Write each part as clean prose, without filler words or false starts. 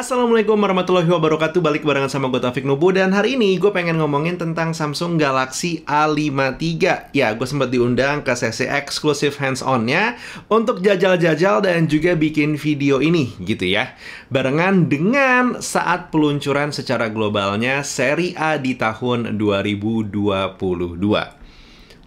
Assalamualaikum warahmatullahi wabarakatuh. Balik barengan sama gue Taufik Nubu. Dan hari ini gue pengen ngomongin tentang Samsung Galaxy A53. Ya, gue sempat diundang ke sesi eksklusif hands-on-nya untuk jajal-jajal dan juga bikin video ini gitu ya. Barengan dengan saat peluncuran secara globalnya seri A di tahun 2022.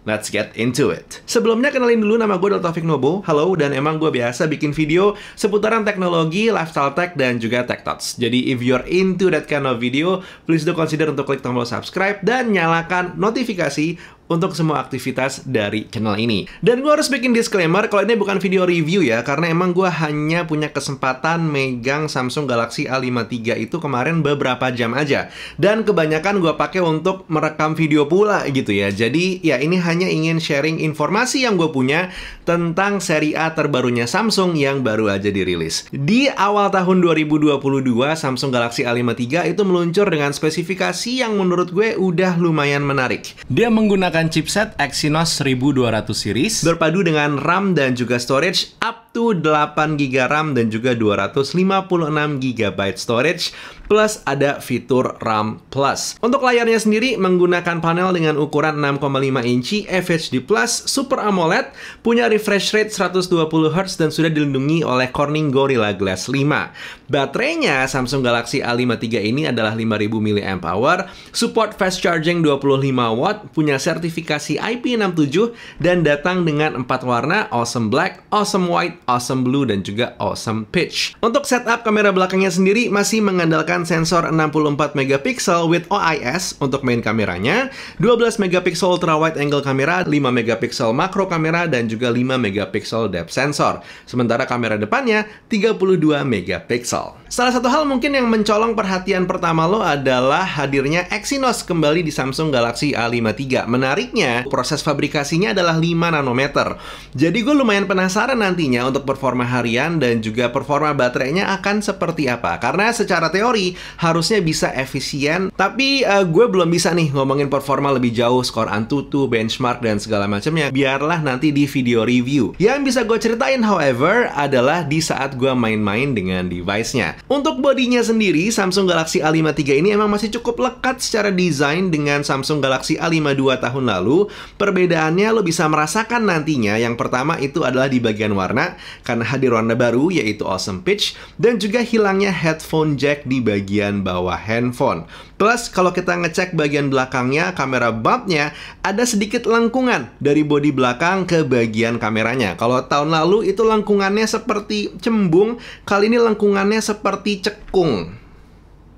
Let's get into it. Sebelumnya kenalin dulu, nama gue adalah Taufik Nubu. Halo, dan emang gue biasa bikin video seputaran teknologi, lifestyle tech, dan juga tech thoughts. Jadi if you're into that kind of video, please do consider untuk klik tombol subscribe dan nyalakan notifikasi untuk semua aktivitas dari channel ini. Dan gue harus bikin disclaimer, kalau ini bukan video review ya, karena emang gue hanya punya kesempatan megang Samsung Galaxy A53 itu kemarin beberapa jam aja. Dan kebanyakan gue pakai untuk merekam video pula gitu ya. Jadi ya ini hanya ingin sharing informasi yang gue punya tentang seri A terbarunya Samsung yang baru aja dirilis. Di awal tahun 2022, Samsung Galaxy A53 itu meluncur dengan spesifikasi yang menurut gue udah lumayan menarik. Dia menggunakan chipset Exynos 1200 series berpadu dengan RAM dan juga storage up to 8GB RAM dan juga 256GB storage plus ada fitur RAM Plus. Untuk layarnya sendiri menggunakan panel dengan ukuran 6,5 inci FHD+, Super AMOLED, punya refresh rate 120Hz dan sudah dilindungi oleh Corning Gorilla Glass 5. Baterainya Samsung Galaxy A53 ini adalah 5000 mAh, support fast charging 25W, punya sertifikasi IP67 dan datang dengan 4 warna, Awesome Black, Awesome White, Awesome Blue dan juga Awesome Peach. Untuk setup kamera belakangnya sendiri masih mengandalkan sensor 64MP with OIS untuk main kameranya, 12MP ultra wide angle kamera, 5MP makro kamera dan juga 5MP depth sensor. Sementara kamera depannya 32MP. Salah satu hal mungkin yang mencolong perhatian pertama lo adalah hadirnya Exynos kembali di Samsung Galaxy A53. Menariknya, proses fabrikasinya adalah 5 nanometer. Jadi gue lumayan penasaran nantinya untuk performa harian dan juga performa baterainya akan seperti apa. Karena secara teori harusnya bisa efisien, tapi gue belum bisa nih ngomongin performa lebih jauh, skor Antutu, benchmark, dan segala macamnya. Biarlah nanti di video review. Yang bisa gue ceritain, however, adalah di saat gue main-main dengan device-nya. Untuk bodinya sendiri, Samsung Galaxy A53 ini emang masih cukup lekat secara desain dengan Samsung Galaxy A52 tahun lalu. Perbedaannya lo bisa merasakan nantinya. Yang pertama itu adalah di bagian warna, karena hadir warna baru yaitu Awesome Peach, dan juga hilangnya headphone jack di bagian bawah handphone. Plus, kalau kita ngecek bagian belakangnya, kamera bumpnya ada sedikit lengkungan dari bodi belakang ke bagian kameranya. Kalau tahun lalu itu lengkungannya seperti cembung, kali ini lengkungannya seperti cekung.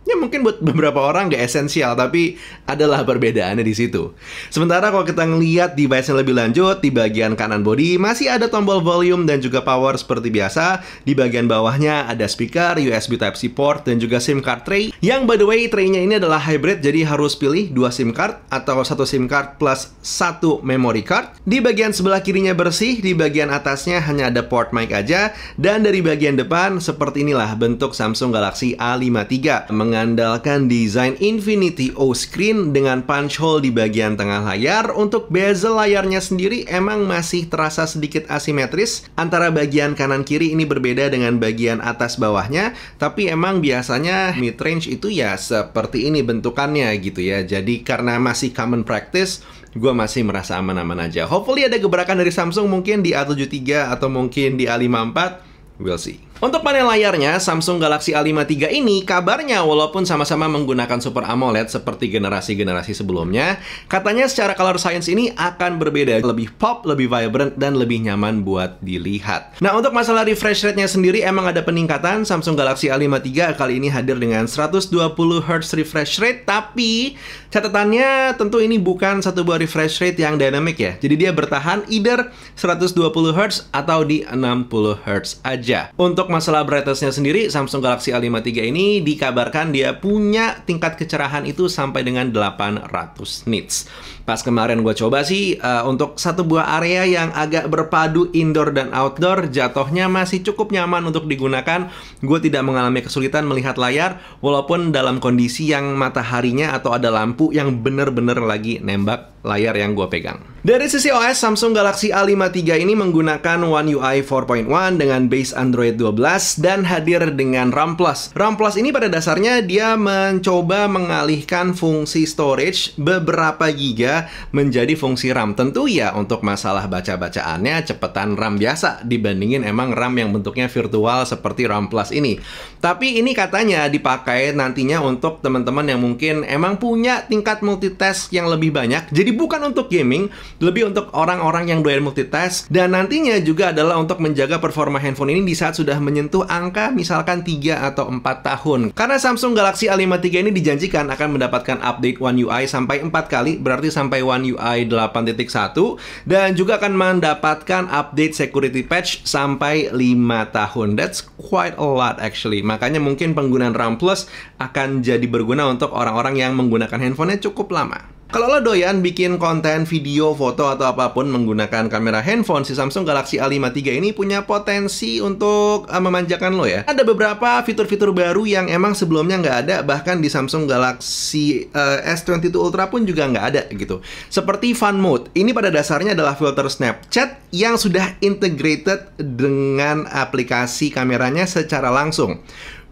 Ya mungkin buat beberapa orang nggak esensial, tapi adalah perbedaannya di situ. Sementara kalau kita ngelihat device-nya lebih lanjut, di bagian kanan body masih ada tombol volume dan juga power seperti biasa. Di bagian bawahnya ada speaker, USB Type-C port, dan juga SIM card tray. Yang by the way, tray-nya ini adalah hybrid, jadi harus pilih 2 SIM card atau 1 SIM card plus 1 memory card. Di bagian sebelah kirinya bersih, di bagian atasnya hanya ada port mic aja. Dan dari bagian depan, seperti inilah bentuk Samsung Galaxy A53. Mengandalkan desain Infinity O screen dengan punch hole di bagian tengah layar. Untuk bezel layarnya sendiri emang masih terasa sedikit asimetris. Antara bagian kanan kiri ini berbeda dengan bagian atas bawahnya. Tapi emang biasanya mid-range itu ya seperti ini bentukannya gitu ya. Jadi karena masih common practice, gue masih merasa aman-aman aja. Hopefully ada gebrakan dari Samsung mungkin di A73 atau mungkin di A54. We'll see. Untuk panel layarnya, Samsung Galaxy A53 ini kabarnya walaupun sama-sama menggunakan Super AMOLED seperti generasi-generasi sebelumnya, katanya secara color science ini akan berbeda, lebih pop, lebih vibrant, dan lebih nyaman buat dilihat. Nah, untuk masalah refresh rate-nya sendiri emang ada peningkatan. Samsung Galaxy A53 kali ini hadir dengan 120Hz refresh rate, tapi catatannya tentu ini bukan satu buah refresh rate yang dynamic ya. Jadi dia bertahan either 120Hz atau di 60Hz aja. Untuk masalah brightness-nya sendiri, Samsung Galaxy A53 ini dikabarkan dia punya tingkat kecerahan itu sampai dengan 800 nits. Pas kemarin gue coba sih, untuk satu buah area yang agak berpadu indoor dan outdoor, jatuhnya masih cukup nyaman untuk digunakan. Gue tidak mengalami kesulitan melihat layar, walaupun dalam kondisi yang mataharinya atau ada lampu yang bener-bener lagi nembak layar yang gue pegang. Dari sisi OS, Samsung Galaxy A53 ini menggunakan One UI 4.1 dengan base Android 12 dan hadir dengan RAM Plus. RAM Plus ini pada dasarnya dia mencoba mengalihkan fungsi storage beberapa giga menjadi fungsi RAM. Tentu ya untuk masalah baca-bacaannya cepetan RAM biasa dibandingin emang RAM yang bentuknya virtual seperti RAM Plus ini. Tapi ini katanya dipakai nantinya untuk teman-teman yang mungkin emang punya tingkat multitask yang lebih banyak. Jadi bukan untuk gaming, lebih untuk orang-orang yang doyan multitask. Dan nantinya juga adalah untuk menjaga performa handphone ini di saat sudah menyentuh angka misalkan 3 atau 4 tahun. Karena Samsung Galaxy A53 ini dijanjikan akan mendapatkan update One UI sampai 4 kali, berarti sampai One UI 8.1, dan juga akan mendapatkan update security patch sampai 5 tahun. That's quite a lot actually. Makanya mungkin penggunaan RAM Plus akan jadi berguna untuk orang-orang yang menggunakan handphonenya cukup lama. Kalau lo doyan bikin konten video, foto, atau apapun menggunakan kamera handphone, si Samsung Galaxy A53 ini punya potensi untuk memanjakan lo ya. Ada beberapa fitur-fitur baru yang emang sebelumnya nggak ada, bahkan di Samsung Galaxy S22 Ultra pun juga nggak ada gitu. Seperti Fun Mode, ini pada dasarnya adalah filter Snapchat yang sudah integrated dengan aplikasi kameranya secara langsung.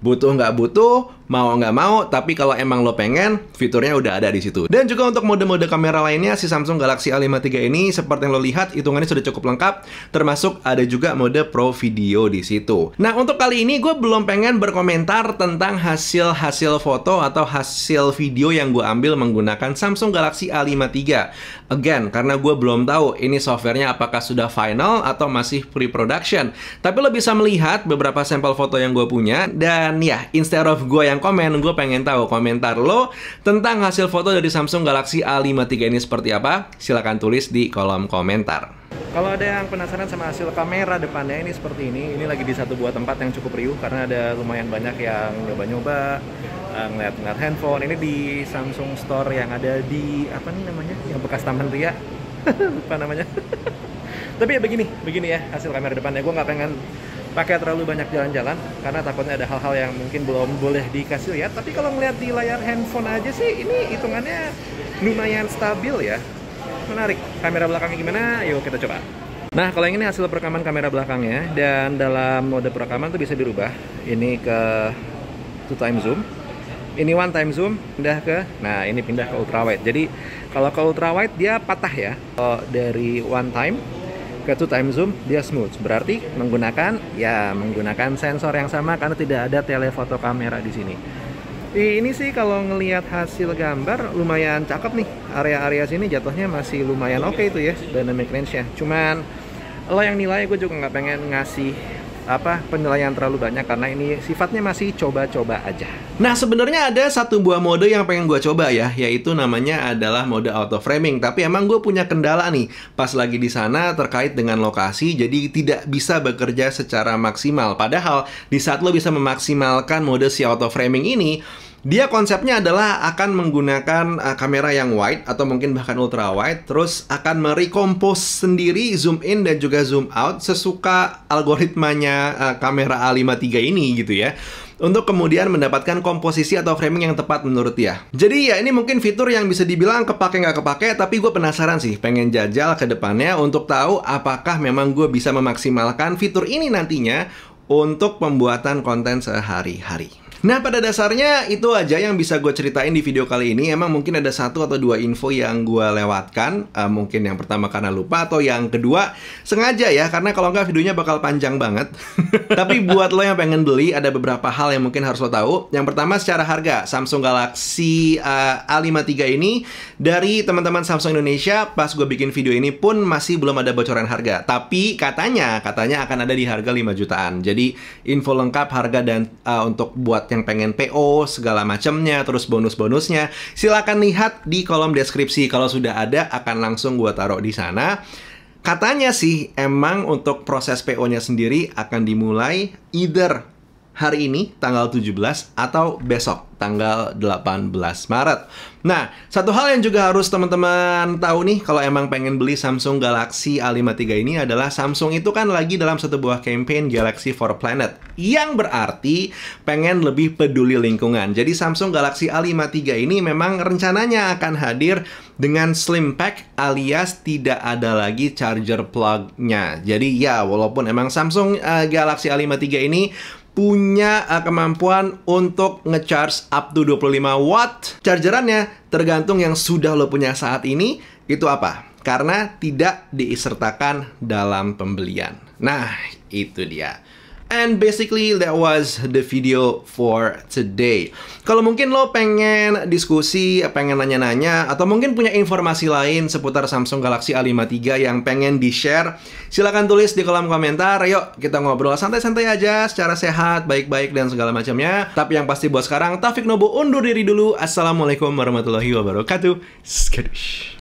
Butuh nggak butuh, mau nggak mau, tapi kalau emang lo pengen, fiturnya udah ada di situ. Dan juga untuk mode-mode kamera lainnya, si Samsung Galaxy A53 ini seperti yang lo lihat, hitungannya sudah cukup lengkap, termasuk ada juga mode Pro Video di situ. Nah, untuk kali ini gue belum pengen berkomentar tentang hasil foto atau hasil video yang gue ambil menggunakan Samsung Galaxy A53. Again, karena gue belum tahu ini softwarenya apakah sudah final atau masih pre-production. Tapi lo bisa melihat beberapa sampel foto yang gue punya, dan ya, instead of gue yang komen, gue pengen tahu komentar lo tentang hasil foto dari Samsung Galaxy A53 ini seperti apa. Silahkan tulis di kolom komentar. Kalau ada yang penasaran sama hasil kamera depannya ini seperti ini lagi di satu buah tempat yang cukup riuh karena ada lumayan banyak yang nyoba-nyoba ngeliat handphone. Ini di Samsung Store yang ada di apa nih namanya, yang bekas Taman Ria. Lupa namanya. Tapi ya begini ya hasil kamera depannya. Gue nggak pengen pakai terlalu banyak jalan-jalan karena takutnya ada hal-hal yang mungkin belum boleh dikasih lihat. Tapi kalau ngeliat di layar handphone aja sih ini hitungannya lumayan stabil ya. Menarik. Kamera belakangnya gimana? Yuk kita coba. Nah, kalau yang ini hasil perekaman kamera belakangnya, dan dalam mode perekaman tuh bisa dirubah. Ini ke 2x zoom, ini 1x zoom, pindah ke, nah ini pindah ke ultra wide. Jadi kalau ke ultra wide dia patah ya. Kalau dari 1x ke 2x zoom dia smooth, berarti menggunakan sensor yang sama karena tidak ada telefoto kamera di sini. Ini sih kalau ngelihat hasil gambar lumayan cakep nih. Area-area sini jatuhnya masih lumayan oke itu ya, dynamic range-nya. Cuman lo yang nilai, gue juga nggak pengen ngasih penilaian terlalu banyak karena ini sifatnya masih coba-coba aja. Nah, sebenarnya ada satu buah mode yang pengen gue coba ya, yaitu namanya adalah mode auto framing. Tapi emang gue punya kendala nih pas lagi di sana terkait dengan lokasi, jadi tidak bisa bekerja secara maksimal. Padahal di saat lo bisa memaksimalkan mode si auto framing ini, dia konsepnya adalah akan menggunakan kamera yang wide atau mungkin bahkan ultra wide, terus akan merecompose sendiri zoom in dan juga zoom out sesuka algoritmanya kamera A53 ini gitu ya, untuk kemudian mendapatkan komposisi atau framing yang tepat menurut dia. Jadi ya ini mungkin fitur yang bisa dibilang kepake nggak kepake, tapi gue penasaran sih, pengen jajal ke depannya untuk tahu apakah memang gue bisa memaksimalkan fitur ini nantinya untuk pembuatan konten sehari-hari. Nah, pada dasarnya itu aja yang bisa gue ceritain di video kali ini. Emang mungkin ada satu atau dua info yang gue lewatkan. Mungkin yang pertama karena lupa, atau yang kedua sengaja ya, karena kalau nggak videonya bakal panjang banget. Tapi buat lo yang pengen beli, ada beberapa hal yang mungkin harus lo tahu. Yang pertama secara harga, Samsung Galaxy A53 ini dari teman-teman Samsung Indonesia, pas gue bikin video ini pun masih belum ada bocoran harga. Tapi katanya akan ada di harga 5 jutaan. Jadi info lengkap harga dan untuk buat yang pengen PO segala macamnya, terus bonus-bonusnya, silakan lihat di kolom deskripsi. Kalau sudah ada akan langsung gua taruh di sana. Katanya sih emang untuk proses PO-nya sendiri akan dimulai either hari ini tanggal 17 atau besok tanggal 18 Maret. Nah, satu hal yang juga harus teman-teman tahu nih kalau emang pengen beli Samsung Galaxy A53 ini adalah Samsung itu kan lagi dalam satu buah campaign Galaxy for Planet, yang berarti pengen lebih peduli lingkungan. Jadi Samsung Galaxy A53 ini memang rencananya akan hadir dengan slim pack alias tidak ada lagi charger plug-nya. Jadi ya, walaupun emang Samsung Galaxy A53 ini punya kemampuan untuk ngecharge up to 25 watt, chargerannya tergantung yang sudah lo punya saat ini itu apa? Karena tidak disertakan dalam pembelian. Nah, itu dia. And basically that was the video for today. Kalau mungkin lo pengen diskusi, pengen nanya-nanya, atau mungkin punya informasi lain seputar Samsung Galaxy A53 yang pengen di-share, silakan tulis di kolom komentar. Yuk kita ngobrol santai-santai aja, secara sehat, baik-baik, dan segala macamnya. Tapi yang pasti buat sekarang, Taufik Nobo undur diri dulu. Assalamualaikum warahmatullahi wabarakatuh. Skadush.